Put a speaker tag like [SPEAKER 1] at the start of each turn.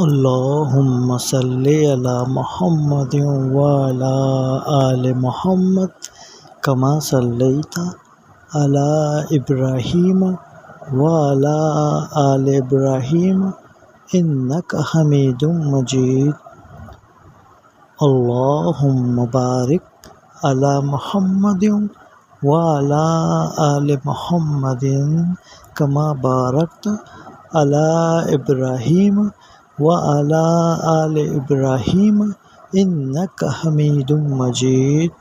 [SPEAKER 1] अल्लाहुम्मा सल्ली अला मुहम्मदिन व अला आलि मुहम्मद कमा सल्लैता अला इब्राहीम व अला आलि इब्राहीम इन्नका हमीदुम मजीद। अल्लाहुम्मा बारिक अला मुहम्मदिन व अला आलि मुहम्मदिन कमा बारकता अला इब्राहीम व अला आलि इब्राहीम इन्नका हमीदुम मजीद।